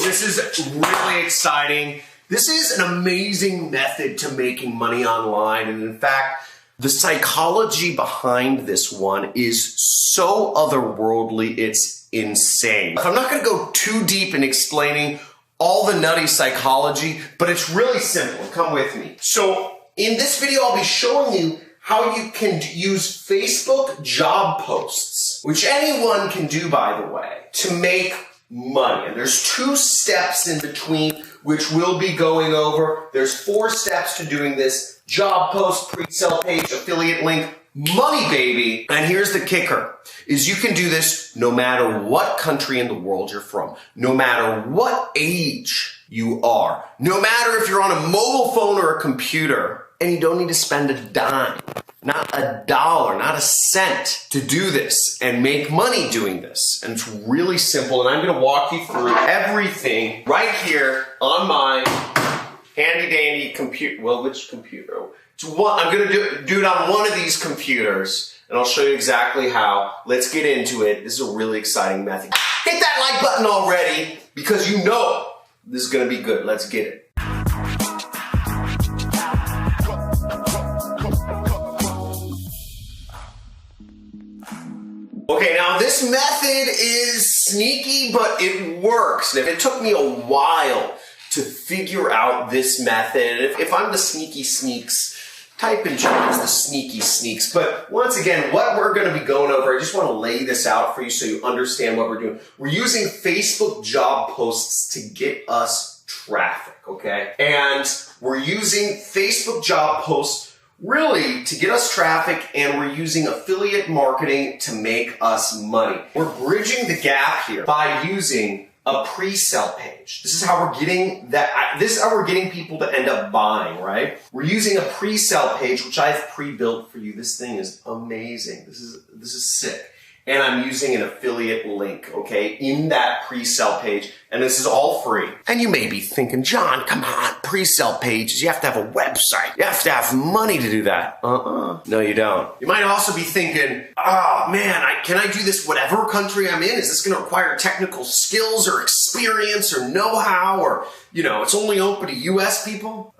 this is really exciting. This is an amazing method to making money online. And in fact, the psychology behind this one is so otherworldly, it's insane. I'm not gonna go too deep in explaining all the nutty psychology, but it's really simple. Come with me. So in this video, I'll be showing you how you can use Facebook job posts, which anyone can do, by the way, to make money. And there's 2 steps in between, which we'll be going over. There's 4 steps to doing this: job post, pre-sale page, affiliate link, money, baby. And here's the kicker, is you can do this no matter what country in the world you're from, no matter what age you are, no matter if you're on a mobile phone or a computer, and you don't need to spend a dime, not a dollar, not a cent to do this and make money doing this. And it's really simple, and I'm gonna walk you through everything right here on my handy dandy computer. Well, which computer? I'm gonna do it on one of these computers, and I'll show you exactly how. Let's get into it. This is a really exciting method. Hit that like button already, because you know this is gonna be good. Let's get it. Okay, now this method is sneaky, but it works. And it took me a while to figure out this method. If I'm the sneaky sneaks, type in James the sneaky sneaks. But once again, what we're going to be going over, I just want to lay this out for you so you understand what we're doing. We're using Facebook job posts to get us traffic, okay? And we're using Facebook job posts really to get us traffic, and we're using affiliate marketing to make us money. We're bridging the gap here by using a pre-sale page. This is how we're getting people to end up buying, right? We're using a pre-sale page, which I've pre-built for you. This thing is amazing. This is sick. And I'm using an affiliate link, okay, in that pre-sale page. And this is all free. And you may be thinking, John, come on, pre-sale pages, you have to have a website. You have to have money to do that. No, you don't. You might also be thinking, oh man, can I do this whatever country I'm in? Is this gonna require technical skills or experience or know-how, or, you know, it's only open to US people?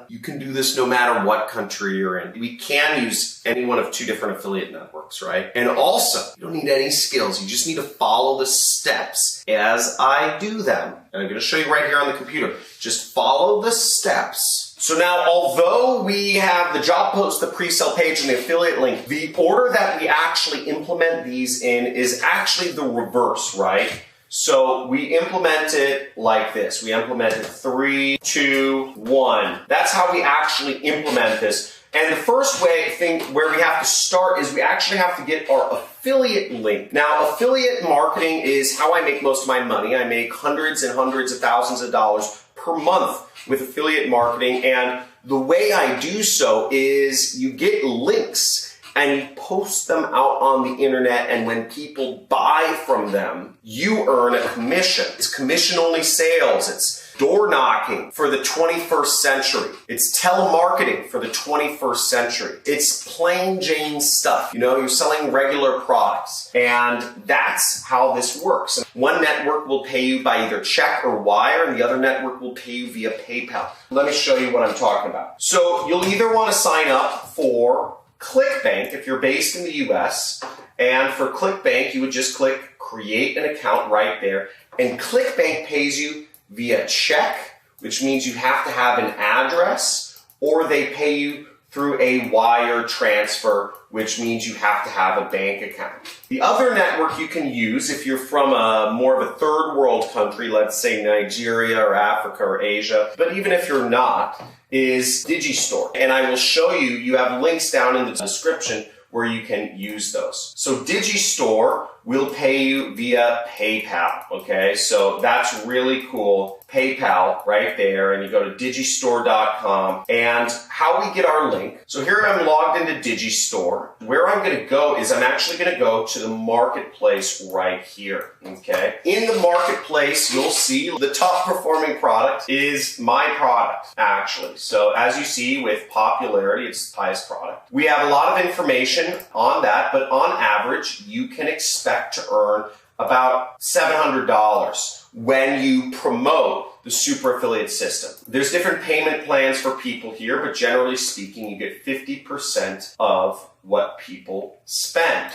You can do this no matter what country you're in. We can use any one of 2 different affiliate networks, right? And also, you don't need any skills. You just need to follow the steps as I do them. And I'm going to show you right here on the computer. Just follow the steps. So now, although we have the job post, the pre-sale page, and the affiliate link, the order that we actually implement these in is actually the reverse, right? So we implement it like this. We implement it 3, 2, 1. That's how we actually implement this. And the first thing where we have to start is we actually have to get our affiliate link. Now, affiliate marketing is how I make most of my money. I make hundreds and hundreds of thousands of dollars per month with affiliate marketing. And the way I do so is you get links and you post them out on the internet, and when people buy from them, you earn a commission. It's commission-only sales. It's door knocking for the 21st century. It's telemarketing for the 21st century. It's plain Jane stuff. You know, you're selling regular products, and that's how this works. One network will pay you by either check or wire, and the other network will pay you via PayPal. Let me show you what I'm talking about. So you'll either want to sign up for Clickbank if you're based in the US, and for Clickbank, you would just click create an account right there, and Clickbank pays you via check, which means you have to have an address, or they pay you through a wire transfer, which means you have to have a bank account. The other network you can use if you're from more of a third world country, let's say Nigeria or Africa or Asia, but even if you're not, is Digistore. And I will show you, you have links down in the description where you can use those. So Digistore will pay you via PayPal, okay? So that's really cool. PayPal right there, and you go to digistore.com. And how we get our link. So here I'm logged into Digistore. Where I'm gonna go is I'm actually gonna go to the marketplace right here, okay? In the marketplace, you'll see the top performing product is my product, actually. So as you see with popularity, it's the highest product. We have a lot of information on that, but on average, you can expect to earn about $700 when you promote the super affiliate system. There's different payment plans for people here, but generally speaking, you get 50% of what people spend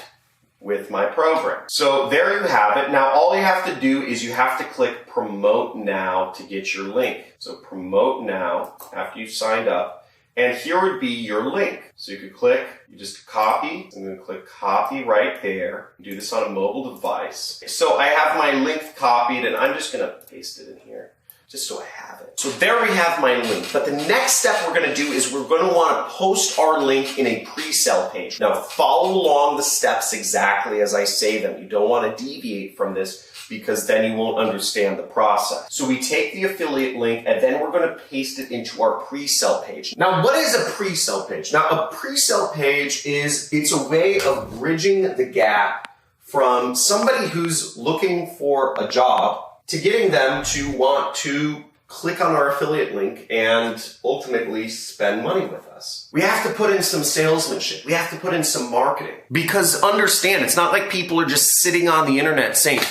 with my program. So there you have it. Now all you have to do is you have to click promote now to get your link. So promote now after you've signed up, and here would be your link. So you could click, you just copy. I'm going to click copy right there. Do this on a mobile device. So I have my link copied, and I'm just going to paste it in here just so I have it. So there we have my link. But the next step we're going to do is we're going to want to post our link in a pre-sale page. Now follow along the steps exactly as I say them. You don't want to deviate from this because then you won't understand the process. So we take the affiliate link and then we're going to paste it into our pre-sale page. Now what is a pre-sale page? Now a pre-sale page it's a way of bridging the gap from somebody who's looking for a job to getting them to want to click on our affiliate link and ultimately spend money with us. We have to put in some salesmanship. We have to put in some marketing. Because understand, it's not like people are just sitting on the internet saying,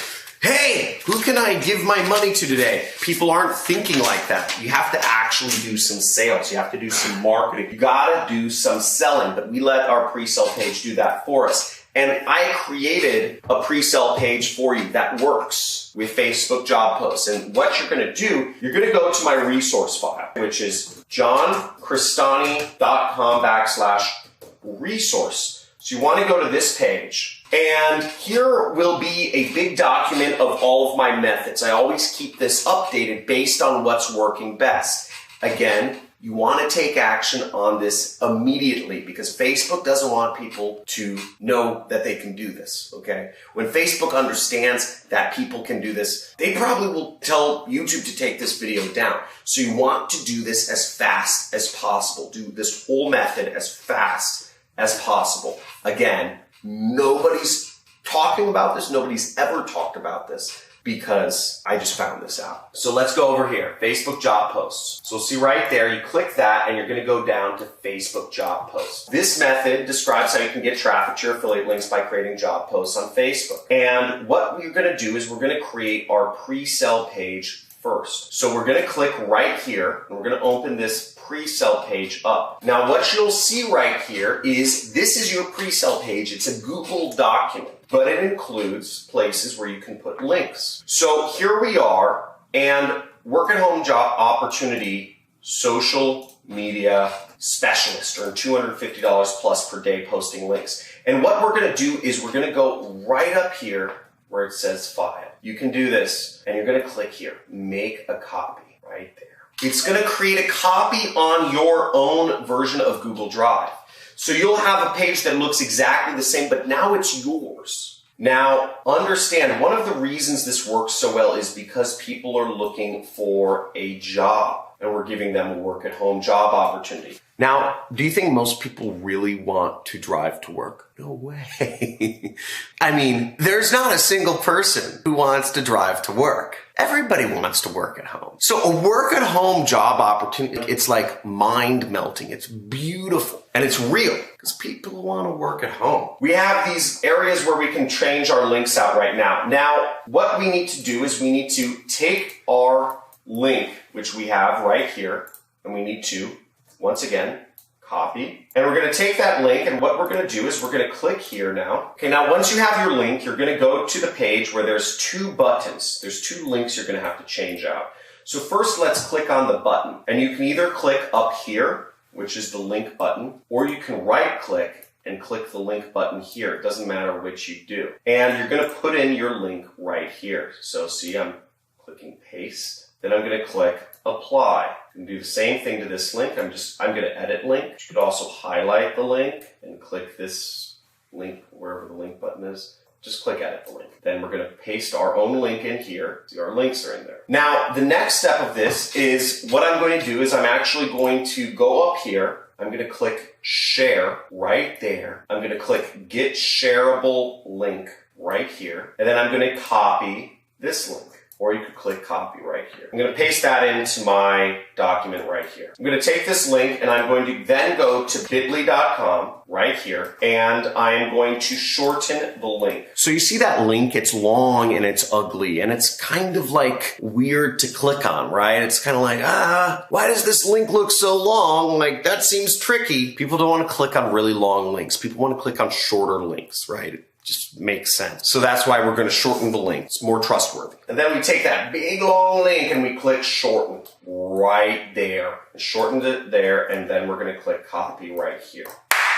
hey, who can I give my money to today? People aren't thinking like that. You have to actually do some sales. You have to do some marketing. You gotta do some selling, but we let our pre-sale page do that for us. And I created a pre-sale page for you that works with Facebook job posts. And what you're going to do, you're going to go to my resource file, which is Johncrestani.com/resource. So you want to go to this page. And here will be a big document of all of my methods. I always keep this updated based on what's working best. Again, you want to take action on this immediately because Facebook doesn't want people to know that they can do this, okay? When Facebook understands that people can do this, they probably will tell YouTube to take this video down. So you want to do this as fast as possible. Do this whole method as fast as possible. Again, nobody's talking about this. Nobody's ever talked about this, because I just found this out. So let's go over here, Facebook job posts. So see right there, you click that and you're gonna go down to Facebook job posts. This method describes how you can get traffic to your affiliate links by creating job posts on Facebook. And what we're gonna do is we're gonna create our pre-sale page first. So we're gonna click right here and we're gonna open this pre-sale page up. Now what you'll see right here is this is your pre-sale page. It's a Google document, but it includes places where you can put links. So here we are, and work at home job opportunity, social media specialist, earn $250 plus per day posting links. And what we're gonna do is we're gonna go right up here where it says file. You can do this, and you're gonna click here, make a copy right there. It's gonna create a copy on your own version of Google Drive. So you'll have a page that looks exactly the same, but now it's yours. Now, understand, one of the reasons this works so well is because people are looking for a job, and we're giving them a work-at-home job opportunity. Now, do you think most people really want to drive to work? No way. I mean, there's not a single person who wants to drive to work. Everybody wants to work at home. So a work-at-home job opportunity, it's like mind-melting. It's beautiful. And it's real because people want to work at home. We have these areas where we can change our links out right now. Now, what we need to do is we need to take our link, which we have right here, and we need to, once again, copy. And we're going to take that link, and what we're going to do is we're going to click here now. Okay, now once you have your link, you're going to go to the page where there's two buttons. There's two links you're going to have to change out. So first, let's click on the button. And you can either click up here, which is the link button, or you can right-click and click the link button here. It doesn't matter which you do. And you're going to put in your link right here. So see, I'm clicking paste. Then I'm going to click apply. You can do the same thing to this link. I'm going to edit link. You could also highlight the link and click this link wherever the link button is. Just click edit the link. Then we're going to paste our own link in here. See, our links are in there. Now, the next step of this is what I'm going to do is I'm actually going to go up here. I'm going to click share right there. I'm going to click get shareable link right here. And then I'm going to copy this link. or you could click copy right here. I'm going to paste that into my document right here. I'm going to take this link and I'm going to then go to bit.ly.com right here, and I am going to shorten the link. So you see that link, it's long and it's ugly and it's kind of like weird to click on, right? It's kind of like, why does this link look so long? Like, that seems tricky. People don't want to click on really long links. People want to click on shorter links, right? It just makes sense. So that's why we're going to shorten the link. It's more trustworthy. And then we take that big long link and we click shorten right there. Shortened it there, and then we're going to click copy right here.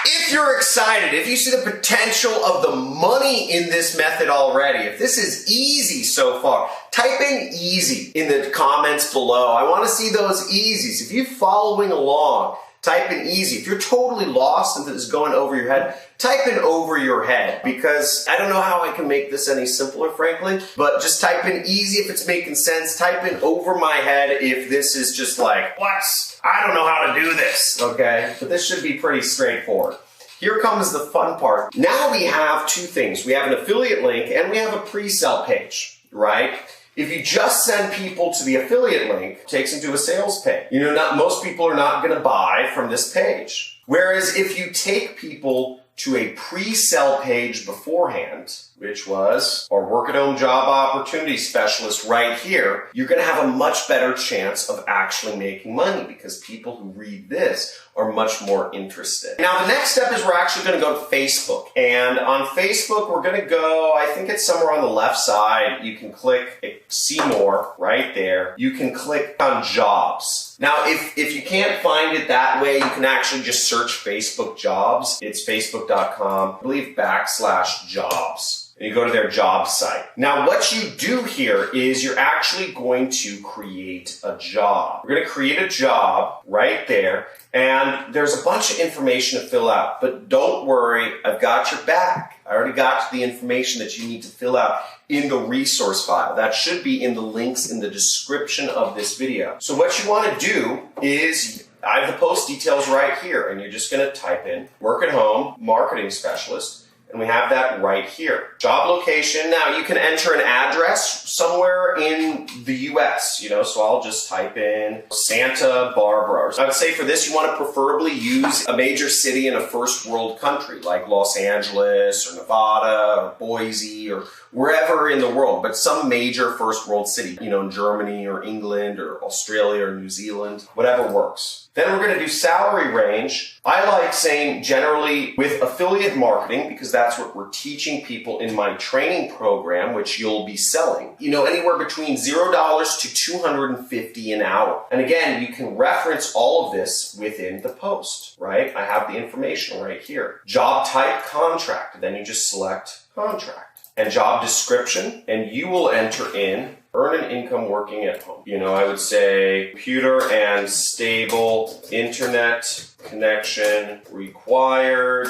If you're excited, if you see the potential of the money in this method already, if this is easy so far, type in easy in the comments below. I want to see those easies. If you're following along, type in easy. If you're totally lost and this is going over your head, type in over your head, because I don't know how I can make this any simpler, frankly, but just type in easy if it's making sense. Type in over my head if this is just like, what? I don't know how to do this, okay? But this should be pretty straightforward. Here comes the fun part. Now we have two things. We have an affiliate link and we have a pre-sell page, right? If you just send people to the affiliate link, it takes them to a sales page. You know, most people are not going to buy from this page. Whereas if you take people to a pre-sell page beforehand, which was our work-at-home job opportunity specialist right here, you're going to have a much better chance of actually making money because people who read this are much more interested. Now, the next step is we're actually going to go to Facebook. And on Facebook, we're going to go, I think it's somewhere on the left side. You can click see more right there. You can click on jobs. Now, if you can't find it that way, you can actually just search Facebook jobs. It's facebook.com, I believe /jobs. And you go to their job site. Now, what you do here is you're actually going to create a job. We're going to create a job right there, and there's a bunch of information to fill out. But don't worry, I've got your back. I already got the information that you need to fill out in the resource file. That should be in the links in the description of this video. So what you want to do is, I have the post details right here, and you're just going to type in work at home marketing specialist. And we have that right here. Job location. Now you can enter an address somewhere in the US, so I'll just type in Santa Barbara. I would say for this, you want to preferably use a major city in a first world country like Los Angeles or Nevada or Boise or wherever in the world, but some major first world city, in Germany or England or Australia or New Zealand, whatever works. Then we're going to do salary range. I like saying generally with affiliate marketing because that's what we're teaching people in my training program, which you'll be selling. Anywhere between $0 to $250 an hour. And again, you can reference all of this within the post, right? I have the information right here. Job type, contract. Then you just select contract. And job description, and you will enter in earn an income working at home. I would say computer and stable internet connection required.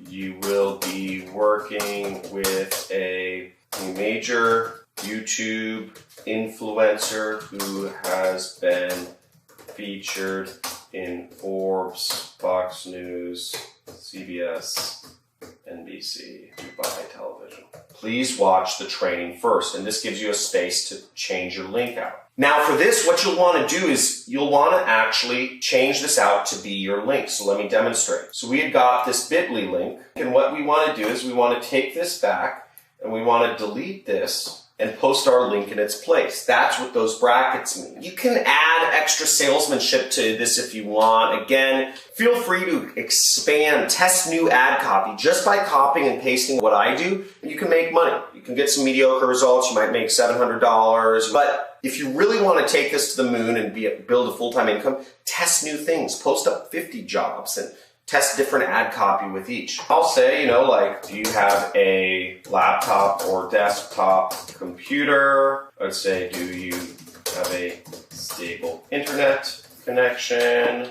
You will be working with a major YouTube influencer who has been featured in Forbes, Fox News, CBS, NBC, Dubai Television. Please watch the training first, and this gives you a space to change your link out. Now for this, what you'll want to do is you'll want to actually change this out to be your link. So let me demonstrate. So we had got this bit.ly link, and what we want to do is we want to take this back, and we want to delete this and post our link in its place. That's what those brackets mean. You can add extra salesmanship to this if you want. Again, feel free to expand, test new ad copy. Just by copying and pasting what I do, you can make money. You can get some mediocre results. You might make $700. But if you really want to take this to the moon and build a full-time income, test new things. Post up 50 jobs and test different ad copy with each. I'll say, do you have a laptop or desktop computer? I'd say, do you have a stable internet connection?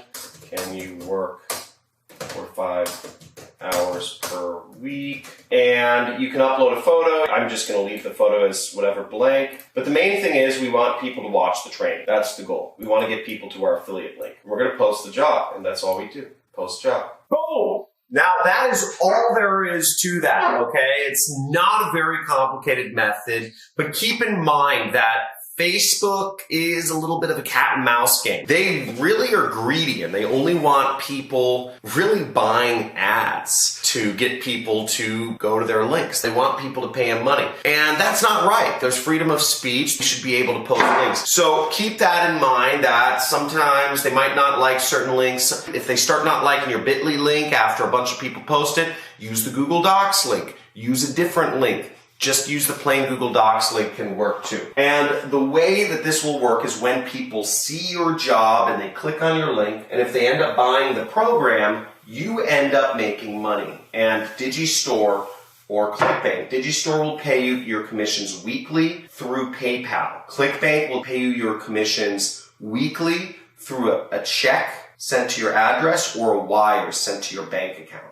Can you work for 5 hours per week? And you can upload a photo. I'm just going to leave the photo as whatever blank. But the main thing is we want people to watch the training. That's the goal. We want to get people to our affiliate link. We're going to post the job, and that's all we do. Post job. Boom! Now that is all there is to that, okay? It's not a very complicated method, but keep in mind that Facebook is a little bit of a cat and mouse game. They really are greedy and they only want people really buying ads to get people to go to their links. They want people to pay them money. And that's not right. There's freedom of speech. You should be able to post links. So keep that in mind that sometimes they might not like certain links. If they start not liking your bit.ly link after a bunch of people post it, use the Google Docs link. Use a different link. Just use the plain Google Docs link can work too. And the way that this will work is when people see your job and they click on your link, and if they end up buying the program, you end up making money. And Digistore or Clickbank. Digistore will pay you your commissions weekly through PayPal. Clickbank will pay you your commissions weekly through a check sent to your address or a wire sent to your bank account.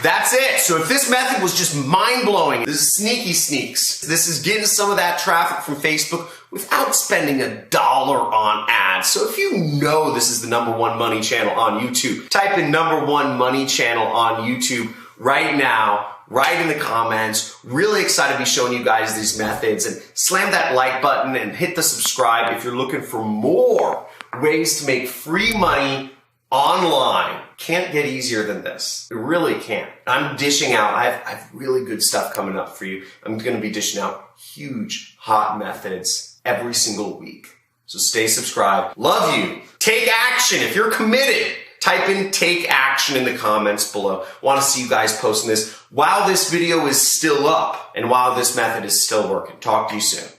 That's it. So if this method was just mind-blowing, this is sneaky sneaks. This is getting some of that traffic from Facebook without spending $1 on ads. So if you know this is the #1 money channel on YouTube, type in #1 money channel on YouTube right now. Write in the comments. Really excited to be showing you guys these methods, and slam that like button and hit the subscribe if you're looking for more ways to make free money online. Can't get easier than this. It really can't. I'm dishing out. I have really good stuff coming up for you. I'm going to be dishing out huge, hot methods every single week. So stay subscribed. Love you. Take action. If you're committed, type in take action in the comments below. Want to see you guys posting this while this video is still up and while this method is still working. Talk to you soon.